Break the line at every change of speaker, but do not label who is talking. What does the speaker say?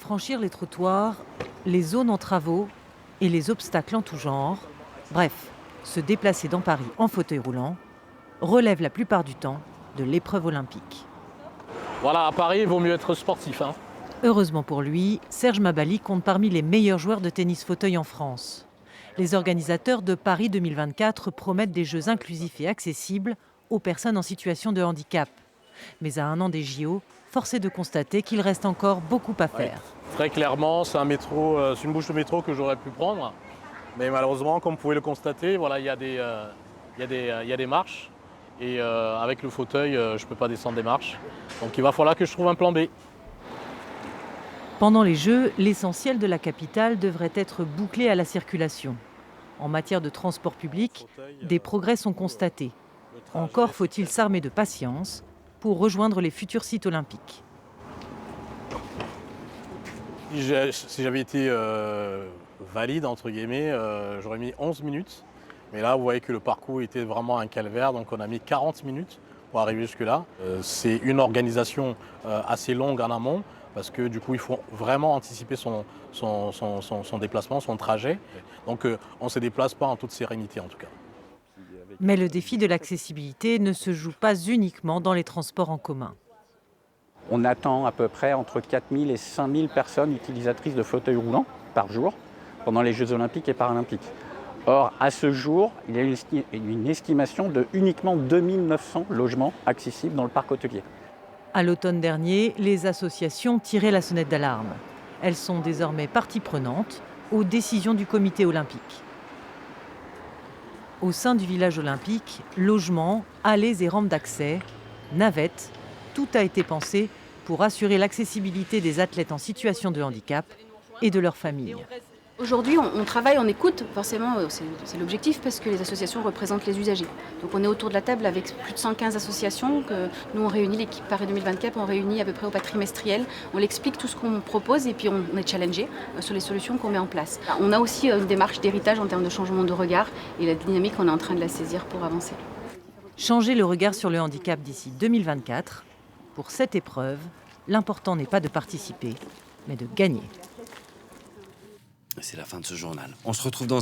Franchir les trottoirs, les zones en travaux et les obstacles en tout genre, bref, se déplacer dans Paris en fauteuil roulant, relève la plupart du temps de l'épreuve olympique.
Voilà, à Paris, il vaut mieux être sportif, hein.
Heureusement pour lui, Serge Mabali compte parmi les meilleurs joueurs de tennis fauteuil en France. Les organisateurs de Paris 2024 promettent des jeux inclusifs et accessibles aux personnes en situation de handicap. Mais à un an des JO, force est de constater qu'il reste encore beaucoup à faire.
Très clairement, c'est une bouche de métro que j'aurais pu prendre. Mais malheureusement, comme vous pouvez le constater, voilà, il y a des marches. Et avec le fauteuil, je ne peux pas descendre des marches. Donc il va falloir que je trouve un plan B.
Pendant les Jeux, l'essentiel de la capitale devrait être bouclé à la circulation. En matière de transport public, des progrès sont constatés. Encore faut-il s'armer de patience pour rejoindre les futurs sites olympiques.
Si j'avais été valide, entre guillemets, j'aurais mis 11 minutes. Mais là, vous voyez que le parcours était vraiment un calvaire, donc on a mis 40 minutes pour arriver jusque-là. C'est une organisation assez longue en amont, parce que du coup, il faut vraiment anticiper son déplacement, son trajet. Donc on ne se déplace pas en toute sérénité, en tout cas.
Mais le défi de l'accessibilité ne se joue pas uniquement dans les transports en commun.
On attend à peu près entre 4 000 et 5 000 personnes utilisatrices de fauteuils roulants par jour pendant les Jeux olympiques et paralympiques. Or, à ce jour, il y a une estimation de uniquement 2 900 logements accessibles dans le parc hôtelier.
À l'automne dernier, les associations tiraient la sonnette d'alarme. Elles sont désormais partie prenante aux décisions du comité olympique. Au sein du village olympique, logements, allées et rampes d'accès, navettes, tout a été pensé pour assurer l'accessibilité des athlètes en situation de handicap et de leurs familles.
Aujourd'hui, on travaille, on écoute, forcément, c'est l'objectif parce que les associations représentent les usagers. Donc on est autour de la table avec plus de 115 associations que nous on réunit, l'équipe Paris 2024, on réunit à peu près au pas trimestriel. On l'explique tout ce qu'on propose et puis on est challengé sur les solutions qu'on met en place. On a aussi une démarche d'héritage en termes de changement de regard et la dynamique, on est en train de la saisir pour avancer.
Changer le regard sur le handicap d'ici 2024. Pour cette épreuve, l'important n'est pas de participer, mais de gagner.
C'est la fin de ce journal. On se retrouve dans